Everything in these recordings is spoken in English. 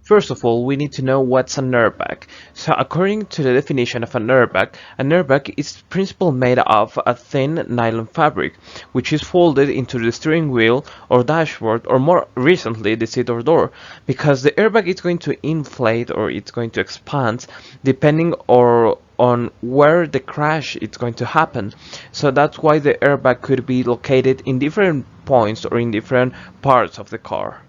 First of all, we need to know what's an airbag. So according to the definition of an airbag is principally made of a thin nylon fabric, which is folded into the steering wheel or dashboard, or more recently the seat or door, because the airbag is going to inflate or it's going to expand depending or on where the crash is going to happen. So that's why the airbag could be located in different points or in different parts of the car.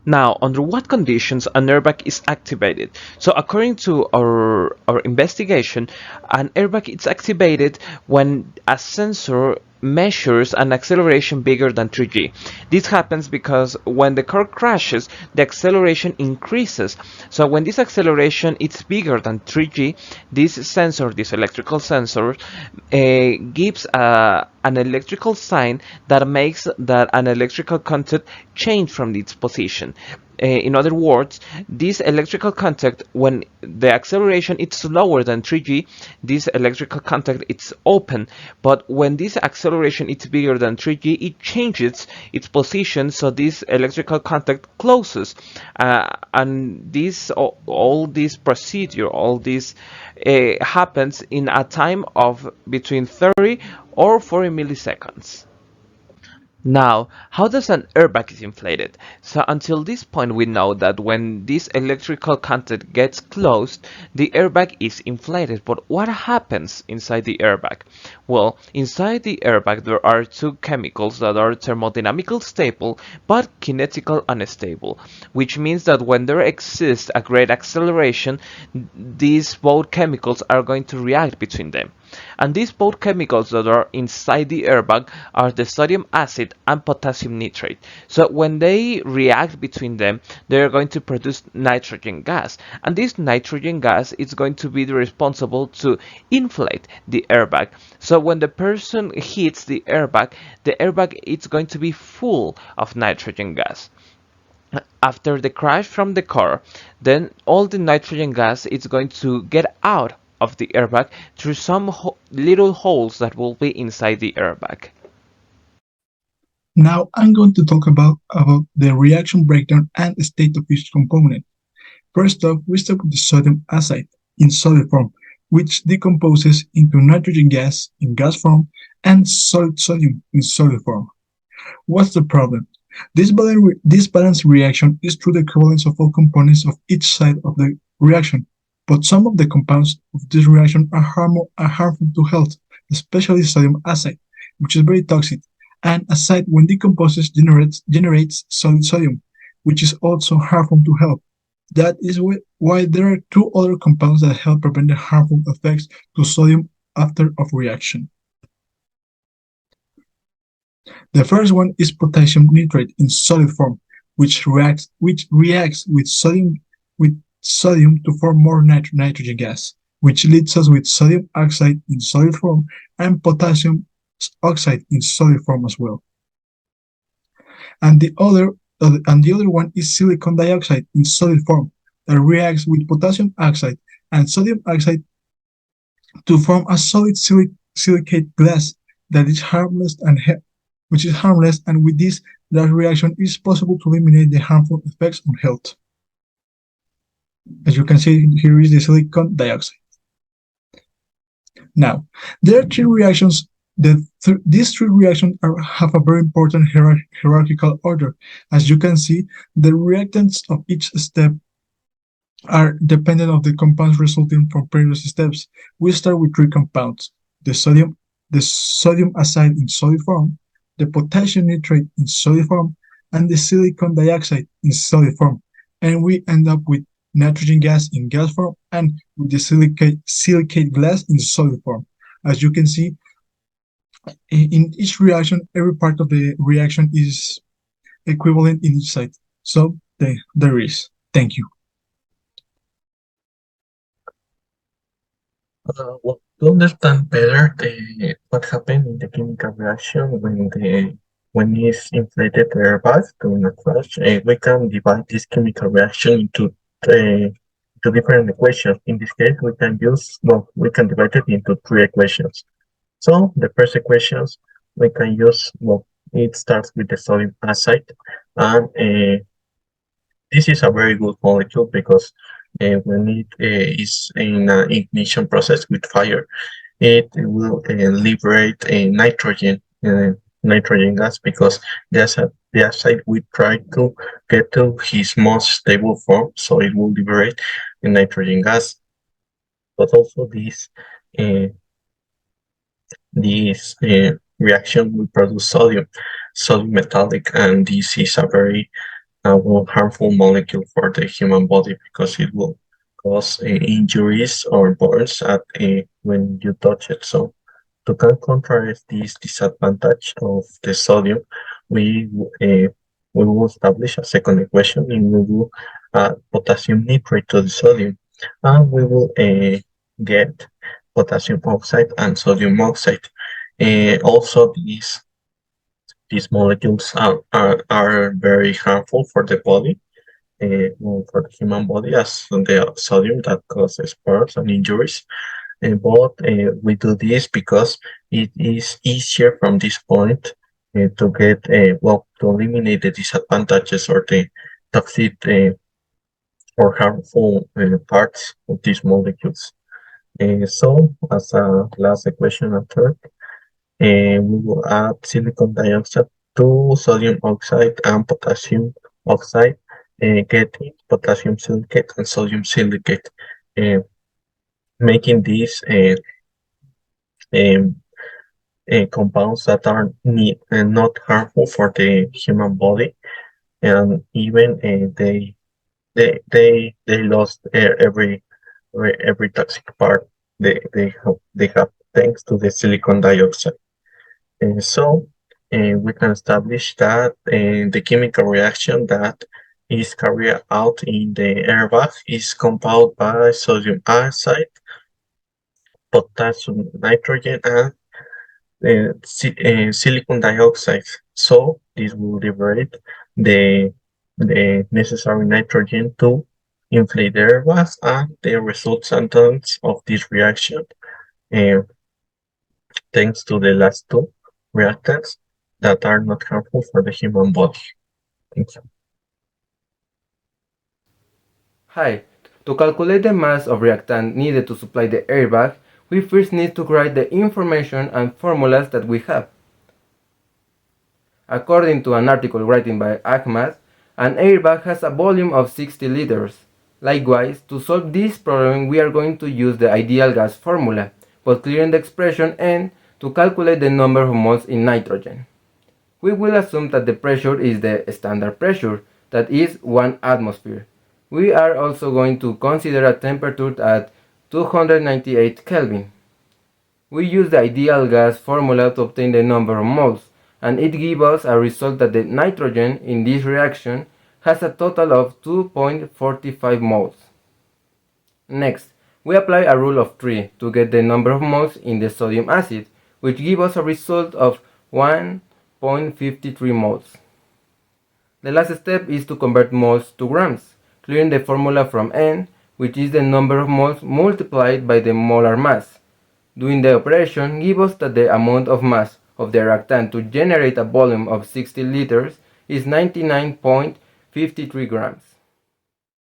Now, under what conditions an airbag is activated? So, according to our investigation, an airbag is activated when a sensor measures an acceleration bigger than 3g. This happens because when the car crashes, the acceleration increases. So when this acceleration is bigger than 3g, this sensor, this electrical sensor, gives an electrical sign that makes that an electrical contact change from its position. In other words, this electrical contact, when the acceleration is lower than 3g, this electrical contact is open, but when this acceleration is bigger than 3g, it changes its position, so this electrical contact closes. And this all this procedure, all this happens in a time of between 30 or 40 milliseconds. Now, how does an airbag is inflated? So until this point we know that when this electrical contact gets closed, the airbag is inflated. But what happens inside the airbag? Well, inside the airbag there are two chemicals that are thermodynamical stable but kinetical unstable, which means that when there exists a great acceleration, these both chemicals are going to react between them. And these both chemicals that are inside the airbag are the sodium acid and potassium nitrate. So when they react between them, they are going to produce nitrogen gas. And this nitrogen gas is going to be responsible to inflate the airbag. So when the person hits the airbag is going to be full of nitrogen gas. After the crash from the car, then all the nitrogen gas is going to get out of the airbag through some little holes that will be inside the airbag. Now I'm going to talk about the reaction breakdown and state of each component. First off, we start with the sodium acid in solid form, which decomposes into nitrogen gas in gas form and solid sodium in solid form. What's the problem? This balanced reaction is through the equivalence of all components of each side of the reaction, but some of the compounds of this reaction are harmful to health, especially sodium acid, which is very toxic, and acid when decomposes generates solid sodium, which is also harmful to health. That is why there are two other compounds that help prevent the harmful effects to sodium after of reaction. The first one is potassium nitrate in solid form, which reacts with sodium to form more nitrogen gas, which leaves us with sodium oxide in solid form and potassium oxide in solid form as well. And the other one is silicon dioxide in solid form that reacts with potassium oxide and sodium oxide to form a solid silicate glass that is harmless and which is harmless, and with this that reaction is possible to eliminate the harmful effects on health. As you can see, here is the silicon dioxide. Now, there are three reactions. These three reactions have a very important hierarchical order. As you can see, the reactants of each step are dependent of the compounds resulting from previous steps. We start with three compounds: the sodium acid in solid form, the potassium nitrate in solid form, and the silicon dioxide in solid form. And we end up with nitrogen gas in gas form and with the silicate glass in solid form. As you can see, in each reaction, every part of the reaction is equivalent in each side. So there is. Thank you. Well, to understand better what happened in the chemical reaction when it's inflated airbag during a crash, we can divide this chemical reaction into different equations. In this case, we can divide it into three equations. So the first equations we can use, it starts with the sodium acid, and this is a very good molecule because when it is in an ignition process with fire, it will liberate nitrogen gas because the acid we try to get to his most stable form, so it will liberate the nitrogen gas. But also uh, this reaction will produce sodium metallic, and this is a very harmful molecule for the human body because it will cause injuries or burns when you touch it. So to contrast this disadvantage of the sodium, we uh, we will establish a second equation and we will add potassium nitrate to the sodium, and we will get potassium oxide and sodium oxide. Also, these molecules are very harmful for the body, for the human body, as the sodium that causes burns and injuries. But we do this because it is easier from this point to get, to eliminate the disadvantages or the toxic or harmful parts of these molecules. So, as a last equation and third, we will add silicon dioxide to sodium oxide and potassium oxide, getting potassium silicate and sodium silicate, uh, making these um, compounds that are not harmful for the human body, and even they lost every toxic part they have thanks to the silicon dioxide. So we can establish that the chemical reaction that is carried out in the airbag is compounded by sodium oxide, potassium nitrogen, and silicon dioxide. So this will liberate the the necessary nitrogen to inflate the airbags, and the resultants of this reaction, uh, thanks to the last two reactants that are not harmful for the human body. Thank you. Hi. To calculate the mass of reactant needed to supply the airbag, we first need to write the information and formulas that we have. According to an article written by Ahmad, an airbag has a volume of 60 liters. Likewise, to solve this problem we are going to use the ideal gas formula, but clearing the expression n to calculate the number of moles in nitrogen. We will assume that the pressure is the standard pressure, that is 1 atmosphere. We are also going to consider a temperature at 298 Kelvin. We use the ideal gas formula to obtain the number of moles, and it gives us a result that the nitrogen in this reaction has a total of 2.45 moles. Next, we apply a rule of 3 to get the number of moles in the sodium acid, which gives us a result of 1.53 moles. The last step is to convert moles to grams, clearing the formula from N, which is the number of moles multiplied by the molar mass. Doing the operation gives us that the amount of mass of the reactant to generate a volume of 60 liters is 99.53 grams.